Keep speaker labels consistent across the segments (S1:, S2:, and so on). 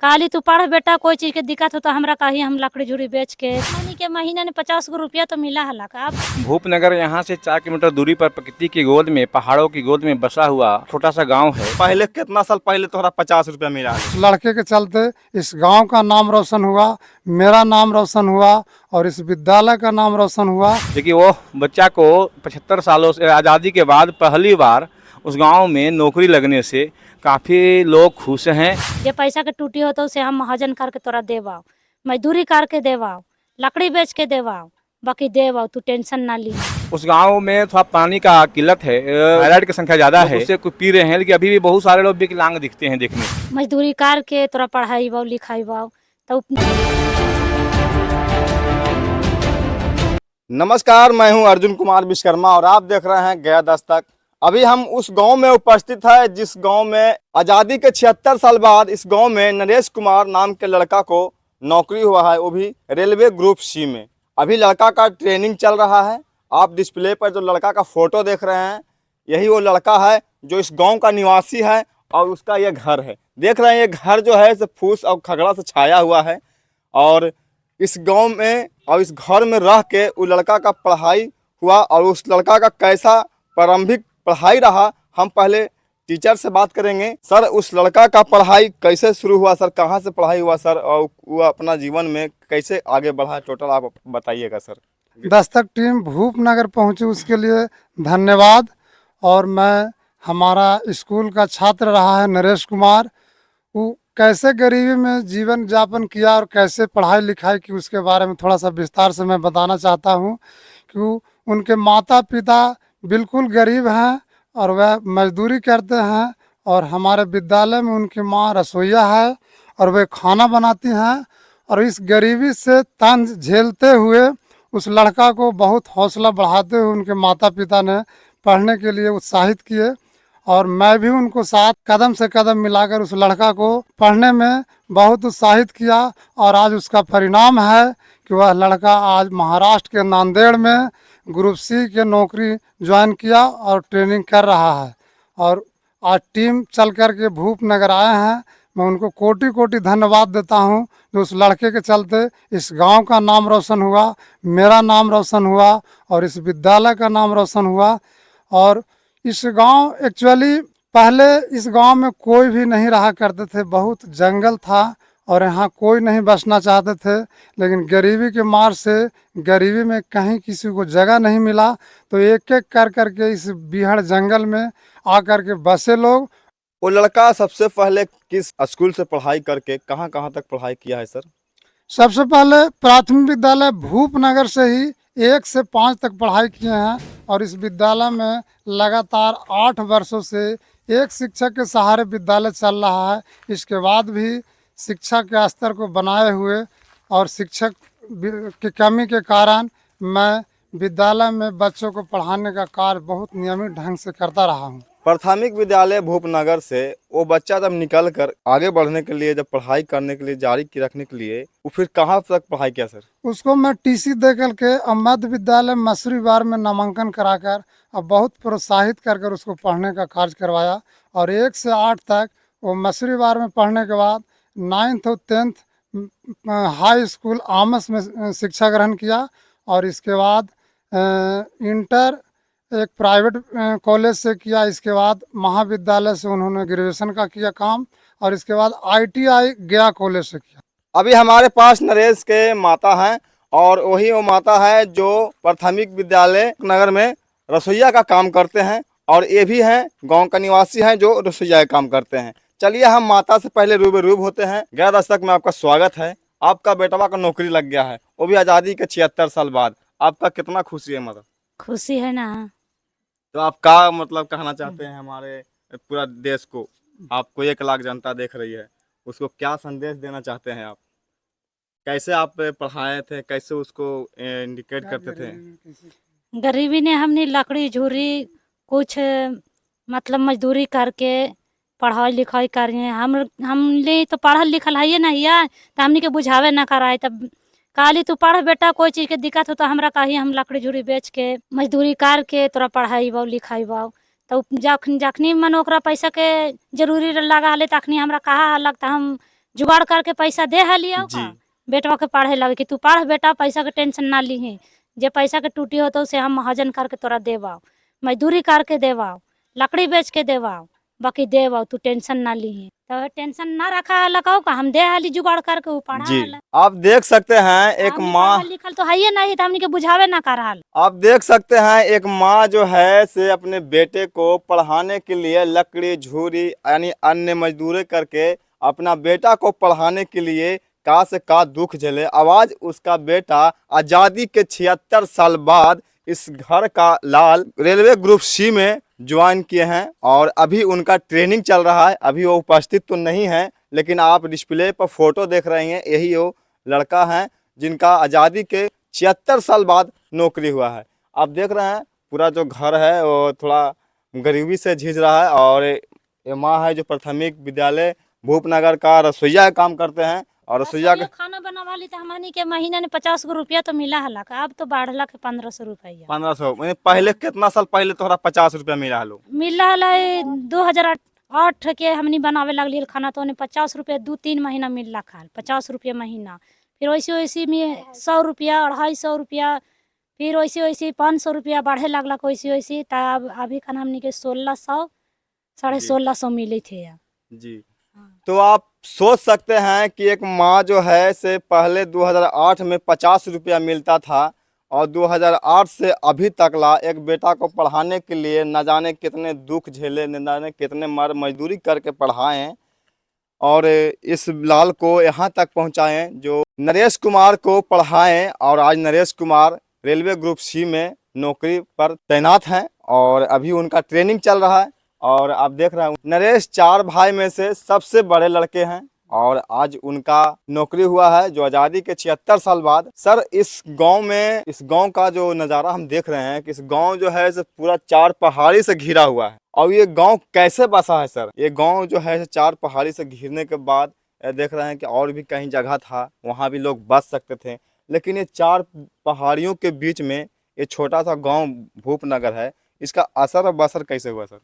S1: काली तू पढ़ बेटा, कोई चीज के दिक्कत हो तो हमरा कही, हम लकड़ी झुड़ी बेच के पानी के महीने में 50 गो रुपया तो मिला हला का। अब
S2: भूपनगर यहाँ से 4 किलोमीटर दूरी पर प्रकृति की गोद में, पहाड़ों की गोद में बसा हुआ छोटा सा गांव है।
S3: पहले कितना साल पहले तोहरा 50 रुपया मिला है।
S4: इस लड़के के चलते इस गांव का नाम रोशन हुआ, मेरा नाम रोशन हुआ और इस विद्यालय का नाम रोशन हुआ।
S2: देखिए, वो बच्चा को 75 सालों से आज़ादी के बाद पहली बार उस गांव में नौकरी लगने से काफ़ी लोग खुश हैं।
S1: जे पैसा के टूटी हो तो उसे हम महाजन करके तोरा देवाओ, मजदूरी करके देवाओ, लकड़ी बेच के देवाओ, बाकी देवाओ, तू टेंशन ना ली।
S2: उस गांव में थोड़ा पानी का किल्लत है, थायराइड की संख्या ज़्यादा है, उससे कुछ पी रहे हैं, लेकिन अभी भी बहुत सारे लोग विकलांग दिखते हैं देखने में।
S1: मजदूरी करके तोरा पढ़ाई बाओ लिखाई बाओ तो
S3: नमस्कार, मैं हूं अर्जुन कुमार विश्वकर्मा और आप देख रहे हैं गया दस्तक। अभी हम उस गांव में उपस्थित है जिस गांव में आज़ादी के 76 साल बाद इस गांव में नरेश कुमार नाम के लड़का को नौकरी हुआ है, वो भी रेलवे ग्रुप सी में। अभी लड़का का ट्रेनिंग चल रहा है। आप डिस्प्ले पर जो लड़का का फोटो देख रहे हैं, यही वो लड़का है जो इस गांव का निवासी है और उसका ये घर है। देख रहे हैं, ये घर जो है फूस और खगड़ा से छाया हुआ है और इस गांव में और इस घर में रह के वो लड़का का पढ़ाई हुआ और उस लड़का का कैसा प्रारंभिक पढ़ाई रहा, हम पहले टीचर से बात करेंगे। सर, उस लड़का का पढ़ाई कैसे शुरू हुआ सर, कहाँ से पढ़ाई हुआ सर, और वो अपना जीवन में कैसे आगे बढ़ा, टोटल आप बताइएगा सर।
S4: दस्तक टीम भूपनगर पहुंची उसके लिए धन्यवाद। और मैं हमारा स्कूल का छात्र रहा है नरेश कुमार, वो कैसे गरीबी में जीवन यापन किया और कैसे पढ़ाई लिखाई की उसके बारे में थोड़ा सा विस्तार से मैं बताना चाहता हूँ कि उनके माता पिता बिल्कुल गरीब हैं और वह मजदूरी करते हैं और हमारे विद्यालय में उनकी माँ रसोइया है और वे खाना बनाती हैं। और इस गरीबी से तंज झेलते हुए उस लड़का को बहुत हौसला बढ़ाते हुए उनके माता पिता ने पढ़ने के लिए उत्साहित किए और मैं भी उनको साथ कदम से कदम मिलाकर उस लड़का को पढ़ने में बहुत उत्साहित किया। और आज उसका परिणाम है कि वह लड़का आज महाराष्ट्र के नांदेड़ में ग्रुप सी के नौकरी ज्वाइन किया और ट्रेनिंग कर रहा है। और आज टीम चल कर के भूपनगर आए हैं। मैं उनको कोटि कोटि धन्यवाद देता हूं जो उस लड़के के चलते इस गांव का नाम रोशन हुआ, मेरा नाम रोशन हुआ और इस विद्यालय का नाम रोशन हुआ। और इस गांव एक्चुअली पहले इस गांव में कोई भी नहीं रहा करते थे, बहुत जंगल था और यहाँ कोई नहीं बसना चाहते थे, लेकिन गरीबी के मार से गरीबी में कहीं किसी को जगह नहीं मिला तो एक एक कर करके इस बीहड़ जंगल में आकर के बसे लोग।
S3: वो लड़का सबसे पहले किस स्कूल से पढ़ाई करके कहाँ कहाँ तक पढ़ाई किया है सर?
S4: सबसे पहले प्राथमिक विद्यालय भूपनगर से ही 1 से 5 तक पढ़ाई किए हैं और इस विद्यालय में लगातार 8 वर्षों से एक शिक्षक के सहारे विद्यालय चल रहा है। इसके बाद भी शिक्षा के स्तर को बनाए हुए और शिक्षक की कमी के कारण मैं विद्यालय में बच्चों को पढ़ाने का कार्य बहुत नियमित ढंग से करता रहा हूँ।
S3: प्राथमिक विद्यालय भूपनगर से वो बच्चा जब निकल कर आगे बढ़ने के लिए, जब पढ़ाई करने के लिए जारी की रखने के लिए, वो फिर कहाँ तक पढ़ाई किया सर?
S4: उसको मैं टीसी दे करके मध्य विद्यालय मसूरीवार में नामांकन कराकर अब बहुत प्रोत्साहित कर कर उसको पढ़ने का कार्य करवाया और 1 से 8 तक वो मसूरीवार में पढ़ने के बाद 9th और 10th हाई स्कूल आमस में शिक्षा ग्रहण किया और इसके बाद इंटर एक प्राइवेट कॉलेज से किया। इसके बाद महाविद्यालय से उन्होंने ग्रेजुएशन का किया काम और इसके बाद ITI गया कॉलेज से किया।
S3: अभी हमारे पास नरेश के माता हैं और वही वो माता है जो प्राथमिक विद्यालय नगर में रसोइया का काम करते हैं और ये भी हैं गांव का निवासी हैं जो रसोइया का काम करते हैं। चलिए हम माता से पहले रूबरू होते हैं। गया दस्तक में आपका स्वागत है। आपका बेटवा का नौकरी लग गया है, वो भी आज़ादी के 76 साल बाद। आपका कितना खुशी है मतलब?
S1: खुशी है ना।
S3: तो आप क्या मतलब कहना चाहते हैं हमारे पूरा देश को? आपको 1 लाख जनता देख रही है, उसको क्या संदेश देना चाहते हैं आप? कैसे आप पढ़ाए थे, कैसे उसको इंडिकेट करते थे?
S1: गरीबी ने हमने लकड़ी झुरी कुछ मतलब मजदूरी करके पढ़ाई लिखाई करिए। हमने तो पढ़ल लिखल है ना हिया, तो हमने के बुझावे ना कराए। तब काली तू पढ़ बेटा, कोई चीज के दिक्कत हो तो हमरा कही, हम लकड़ी झुड़ी बेच के मजदूरी करके तोरा पढ़ाई बाओ लिखाई बाओ। तो जखनी मन ओकरा पैसा के जरूरी लगा हले तखनी हमरा कहा लगता हम जुगाड़ करके पैसा दे हलियो
S3: जी।
S1: बेटवा के पढ़े लगे कि तू पढ़ बेटा, पैसा के टेंशन ना लीही, जे पैसा के टूटी हो तो उसे हम महाजन करके तोरा देवाओ, मजदूरी करके देवाओ, लकड़ी बेच के देवाओ, बाकी देवाओ, तू टेंशन ना लीही। तो टेंशन ना रखा है का हम दे हली जुगाड़ करके वो पढ़ा
S3: जी,
S1: हला।
S3: आप देख सकते हैं एक
S1: हमनी
S3: माँ,
S1: पढ़ल लिखल तो है ही नहीं, तो हमनी के बुझावे ना कर रहा।
S3: आप देख सकते हैं एक माँ जो है से अपने बेटे को पढ़ाने के लिए लकड़ी झूरी यानी अन्य मजदूरी करके अपना बेटा को पढ़ाने के लिए का से का दुख झेले। आवाज उसका बेटा आज़ादी के 76 साल बाद इस घर का लाल रेलवे ग्रुप सी में ज्वाइन किए हैं और अभी उनका ट्रेनिंग चल रहा है। अभी वो उपस्थित तो नहीं है, लेकिन आप डिस्प्ले पर फोटो देख रहे हैं, यही वो लड़का है जिनका आज़ादी के 76 साल बाद नौकरी हुआ है। आप देख रहे हैं पूरा जो घर है वो थोड़ा गरीबी से झीझ रहा है। और ये माँ है जो प्राथमिक विद्यालय भूपनगर का रसोईया का काम करते हैं और रसोईया का
S1: खाना बनावा ली तो हमनी के महीने में 50 गो रुपया तो मिला हला का, अब तो बढ़ला के 1500 रुपया
S3: 1500। मैंने पहले कितना साल पहले तोहरा 50 रुपया मिला लो?
S1: मिला हला 2008 के हमनी बनावे लगली खाना, तो 50 रुपया 2-3 महीना मिलला खाल, 50 रुपया महीना। फिर वैसे वैसे में 100 रुपया 250 रुपया, फिर वैसे वैसे 500 रुपया बढ़े लगला वैसे वैसे। तब अभी खाना हमनी के 1600 1650 मिले थे यार।
S3: जी, तो आप सोच सकते हैं कि एक माँ जो है से पहले 2008 में 50 रुपया मिलता था और 2008 से अभी तक ला एक बेटा को पढ़ाने के लिए न जाने कितने दुख झेले, न जाने कितने मजदूरी करके पढ़ाएं और इस लाल को यहाँ तक पहुँचाएं जो नरेश कुमार को पढ़ाएं। और आज Naresh Kumar railway group C में नौकरी पर तैनात हैं और अभी उनका ट्रेनिंग चल रहा है। और आप देख रहे हैं नरेश 4 भाई में से सबसे बड़े लड़के हैं और आज उनका नौकरी हुआ है जो आज़ादी के 76 साल बाद। सर, इस गांव में, इस गांव का जो नज़ारा हम देख रहे हैं कि इस गांव जो है से पूरा 4 पहाड़ी से घिरा हुआ है। और ये गांव कैसे बसा है सर? ये गांव जो है 4 पहाड़ी से घिरने के बाद देख रहे हैं कि और भी कहीं जगह था वहाँ भी लोग बस सकते थे, लेकिन ये 4 पहाड़ियों के बीच में ये छोटा सा गाँव भूपनगर है। इसका असर और बसर कैसे हुआ सर?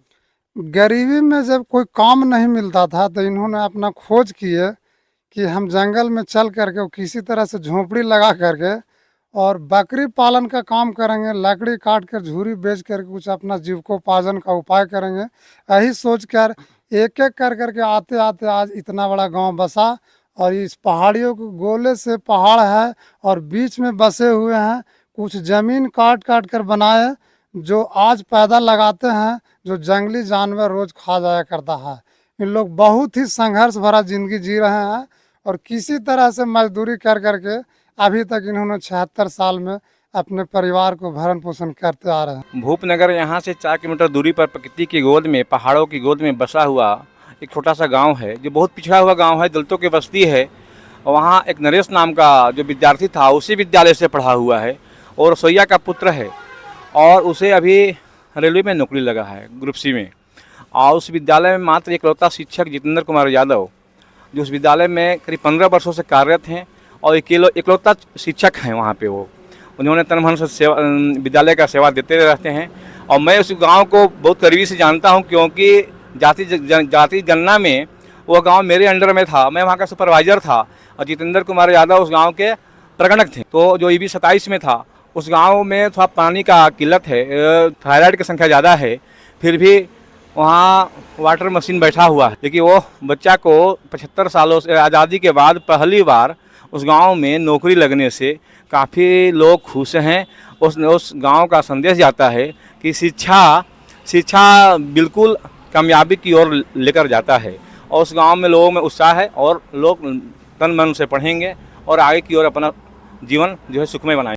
S4: गरीबी में जब कोई काम नहीं मिलता था तो इन्होंने अपना खोज किए कि हम जंगल में चल करके किसी तरह से झोंपड़ी लगा करके और बकरी पालन का काम करेंगे, लकड़ी काट कर झूरी बेच कर कुछ अपना जीविकोपार्जन का उपाय करेंगे। यही सोच कर एक एक कर करके आते आते आज इतना बड़ा गांव बसा। और इस पहाड़ियों के गोले से पहाड़ है और बीच में बसे हुए हैं, कुछ ज़मीन काट काट कर बनाए जो आज पैदा लगाते हैं, जो जंगली जानवर रोज खा जाया करता है। इन लोग बहुत ही संघर्ष भरा जिंदगी जी रहे हैं और किसी तरह से मजदूरी कर करके अभी तक इन्होंने 76 साल में अपने परिवार को भरण पोषण करते आ रहे हैं।
S2: भूपनगर यहाँ से 4 किलोमीटर दूरी पर प्रकृति की गोद में, पहाड़ों की गोद में बसा हुआ एक छोटा सा गांव है जो बहुत पिछड़ा हुआ गांव है, दलितों की बस्ती है। वहाँ एक नरेश नाम का जो विद्यार्थी था उसी विद्यालय से पढ़ा हुआ है और रसोईया का पुत्र है और उसे अभी रेलवे में नौकरी लगा है ग्रुप सी में। और उस विद्यालय में मात्र इकलौता शिक्षक जितेंद्र कुमार यादव जो उस विद्यालय में करीब 15 वर्षों से कार्यरत हैं और इकलौता शिक्षक हैं वहाँ पे। वो उन्होंने तन मन से सेवा विद्यालय का सेवा देते रहते हैं। और मैं उस गांव को बहुत करीबी से जानता हूं क्योंकि जाति गणना में वो गांव मेरे अंडर में था, मैं वहाँ का सुपरवाइज़र था और जितेंद्र कुमार यादव उस गाँव के प्रगणक थे। तो जो EB 27 में था उस गांव में थोड़ा पानी का किल्लत है, थायराइड की संख्या ज़्यादा है, फिर भी वहाँ वाटर मशीन बैठा हुआ है। लेकिन वो बच्चा को 75 सालों से आज़ादी के बाद पहली बार उस गांव में नौकरी लगने से काफ़ी लोग खुश हैं। उस गांव का संदेश जाता है कि शिक्षा बिल्कुल कामयाबी की ओर लेकर जाता है और उस गांव में लोगों में उत्साह है और लोग तन मन से पढ़ेंगे और आगे की ओर अपना जीवन जो है सुखमय बनाएंगे।